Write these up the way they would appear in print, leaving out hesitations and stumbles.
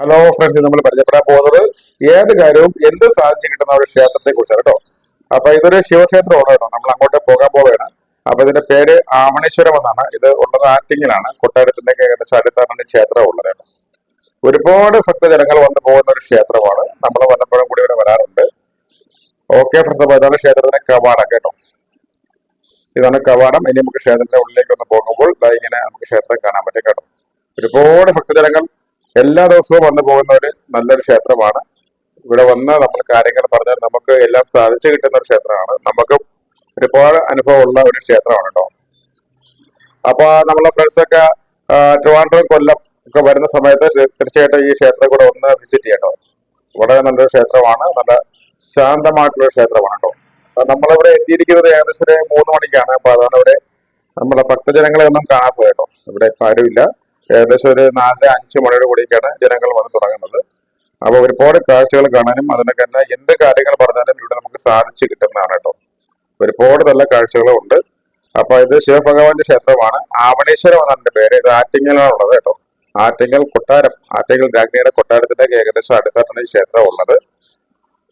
Hello friends, നമ്മൾ പരിചയപ്പെടാൻ പോകുന്നത് ഏത് കാര്യവും എന്ത് സാധിച്ചു കിട്ടുന്ന ഒരു ക്ഷേത്രത്തെ കുറിച്ചാണ് കേട്ടോ. അപ്പൊ ഇതൊരു ശിവക്ഷേത്രമാണ് കേട്ടോ. നമ്മൾ അങ്ങോട്ട് പോകാൻ പോവുകയാണ്. അപ്പൊ ഇതിന്റെ പേര് ആമണേശ്വരം എന്നാണ്. ഇത് ഉള്ളത് ആറ്റിങ്ങിലാണ്. കൊട്ടാരത്തിന്റെ ഏകദേശം അടുത്താണ് ക്ഷേത്രം ഉള്ളത് കേട്ടോ. ഒരുപാട് ഭക്തജനങ്ങൾ വന്നു പോകുന്ന ഒരു ക്ഷേത്രമാണ്. നമ്മൾ വല്ലപ്പോഴും കൂടി ഇവിടെ വരാറുണ്ട്. ഓക്കെ ഫ്രണ്ട്സ്, അപ്പൊ ഇതാണ് ക്ഷേത്രത്തിന്റെ കവാടം കേട്ടോ. ഇതാണ് കവാടം. ഇനി നമുക്ക് ക്ഷേത്രത്തിന്റെ ഉള്ളിലേക്ക് ഒന്ന് പോകുമ്പോൾ ഇങ്ങനെ നമുക്ക് ക്ഷേത്രം കാണാൻ പറ്റും കേട്ടോ. ഒരുപാട് ഭക്തജനങ്ങൾ എല്ലാ ദിവസവും വന്നു പോകുന്ന ഒരു നല്ലൊരു ക്ഷേത്രമാണ്. ഇവിടെ വന്ന് നമ്മൾ കാര്യങ്ങൾ പറഞ്ഞാൽ നമുക്ക് എല്ലാം സാധിച്ചു കിട്ടുന്ന ഒരു ക്ഷേത്രമാണ്. നമുക്ക് ഒരുപാട് അനുഭവമുള്ള ഒരു ക്ഷേത്രമാണ് കേട്ടോ. അപ്പൊ നമ്മളെ ഫ്രണ്ട്സൊക്കെ ട്രിവാൻഡ്രം, കൊല്ലം ഒക്കെ വരുന്ന സമയത്ത് തീർച്ചയായിട്ടും ഈ ക്ഷേത്രം കൂടെ ഒന്ന് വിസിറ്റ് ചെയ്യട്ടോ. വളരെ നല്ലൊരു ക്ഷേത്രമാണ്. നല്ല ശാന്തമായിട്ടുള്ള ക്ഷേത്രമാണ് കേട്ടോ. നമ്മളിവിടെ എത്തിയിരിക്കുന്നത് ഏകദേശം ഒരു 3 മണിക്കാണ്. അപ്പൊ അതാണ് ഇവിടെ നമ്മളെ ഭക്തജനങ്ങളെ ഒന്നും കാണാത്തത് കേട്ടോ. ഇവിടെ ആരുമില്ല. ഏകദേശം ഒരു 4-5 മണിയോട് കൂടിയൊക്കെയാണ് ജനങ്ങൾ വന്ന് തുടങ്ങുന്നത്. അപ്പൊ ഒരുപാട് കാഴ്ചകൾ കാണാനും അതിനൊക്കെ തന്നെ എന്ത് കാര്യങ്ങൾ പറഞ്ഞാലും ഇവിടെ നമുക്ക് സാധിച്ചു കിട്ടുന്നതാണ് കേട്ടോ. ഒരുപാട് നല്ല കാഴ്ചകളും ഉണ്ട്. അപ്പൊ ഇത് ശിവഭഗവാന്റെ ക്ഷേത്രമാണ്. ആവണേശ്വരം എന്നാണ് എന്റെ പേര്. ഇത് ആറ്റിങ്ങലാണുള്ളത് കേട്ടോ. ആറ്റിങ്ങൽ കൊട്ടാരം, ആറ്റിങ്ങൽ രാജ്ഞിയുടെ കൊട്ടാരത്തിന്റെ ഏകദേശം അടുത്താണ് ഈ ക്ഷേത്രം ഉള്ളത്.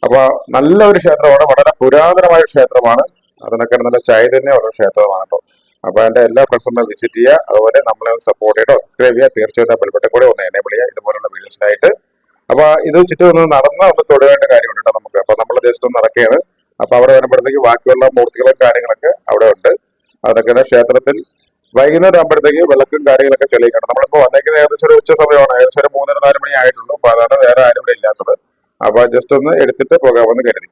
അപ്പൊ നല്ല ഒരു ക്ഷേത്രമാണ്. വളരെ പുരാതനമായ ക്ഷേത്രമാണ്. അതിനൊക്കെ നല്ല ചൈതന്യമുള്ള ക്ഷേത്രമാണ് കേട്ടോ. അപ്പൊ എന്റെ എല്ലാ ഫ്രണ്ട്സും വിസിറ്റ് ചെയ്യുക. അതുപോലെ നമ്മളെ സപ്പോർട്ട് ചെയ്തോ, സബ്സ്ക്രൈബ് ചെയ്യുക. തീർച്ചയായിട്ടും ബെൽബട്ടൺ കൂടെ ഒന്ന് എനേബിൾ ചെയ്യുക ഇതുപോലുള്ള വീഡിയോസിനായിട്ട്. അപ്പൊ ഇത് ചുറ്റും ഒന്ന് ഒന്ന് തൊടുവേണ്ട കാര്യമുണ്ട് കേട്ടോ നമുക്ക്. അപ്പൊ നമ്മൾ ജസ്റ്റ് ഒന്ന് നടക്കുകയാണ്. അപ്പൊ അവിടെ വരുമ്പോഴത്തേക്ക് ബാക്കിയുള്ള മൂർത്തികളും കാര്യങ്ങളൊക്കെ അവിടെ ഉണ്ട്. അതൊക്കെ ക്ഷേത്രത്തിൽ വൈകുന്നേരം ആകുമ്പോഴത്തേക്ക് വിളക്കും കാര്യങ്ങളൊക്കെ തെളിയിക്കണം. നമ്മളിപ്പോ വന്നേക്കുന്നത് ഏകദേശം ഒരു ഉച്ച സമയമാണ്. ഏകദേശം ഒരു 3-4 മണി ആയിട്ടുള്ളൂ. അപ്പൊ അതാണ് വേറെ ആരും ഇവിടെ ഇല്ലാത്തത്. അപ്പൊ ജസ്റ്റ് ഒന്ന് എടുത്തിട്ട് പോകാമെന്ന് കരുതി.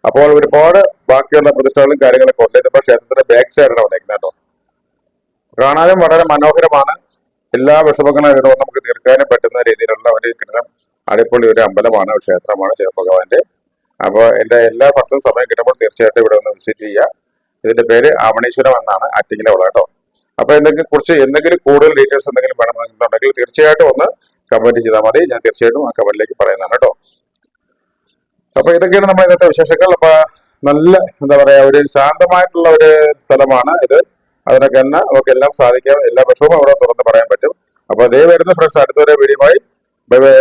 അപ്പോൾ ഒരുപാട് ബാക്കിയുള്ള പ്രതിഷ്ഠകളും കാര്യങ്ങളൊക്കെ ഉണ്ട്. ഇതിപ്പോ ക്ഷേത്രത്തിന്റെ ബാക്ക് സൈഡാണ് വന്നേക്കുന്നത് കേട്ടോ. കാണാനും വളരെ മനോഹരമാണ്. എല്ലാ വിഷമങ്ങളും ഇവിടെ നമുക്ക് തീർക്കാനും പറ്റുന്ന രീതിയിലുള്ള ഒരു കിടനം അടിപൊളി ഒരു അമ്പലമാണ്, ക്ഷേത്രമാണ് ശിവഭഗവാന്റെ. അപ്പോൾ എന്റെ എല്ലാ ഭക്തരും സമയം കിട്ടുമ്പോൾ തീർച്ചയായിട്ടും ഇവിടെ ഒന്ന് വിസിറ്റ് ചെയ്യുക. ഇതിന്റെ പേര് ആവണേശ്വരം എന്നാണ്, ആറ്റിങ്ങിലുള്ള കേട്ടോ. അപ്പൊ കുറിച്ച് എന്തെങ്കിലും കൂടുതൽ ഡീറ്റെയിൽസ് എന്തെങ്കിലും വേണമെന്നുണ്ടെങ്കിൽ തീർച്ചയായിട്ടും ഒന്ന് കമന്റ് ചെയ്താൽ മതി. ഞാൻ തീർച്ചയായിട്ടും ആ കമന്റിലേക്ക് പറയുന്നതാണ് കേട്ടോ. അപ്പൊ ഇതൊക്കെയാണ് നമ്മുടെ ഇന്നത്തെ വിശേഷങ്ങൾ. അപ്പൊ നല്ല എന്താ പറയാ, ഒരു ശാന്തമായിട്ടുള്ള ഒരു സ്ഥലമാണ് ഇത്. അതിനൊക്കെ തന്നെ നമുക്ക് എല്ലാം സാധിക്കാം. എല്ലാ വർഷവും അവിടെ തുറന്ന് പറയാൻ പറ്റും. അപ്പൊ അതേ വരുന്ന ഫ്രണ്ട്സ് അടുത്തൊരു വീഡിയോയുമായി ബൈ ബൈ.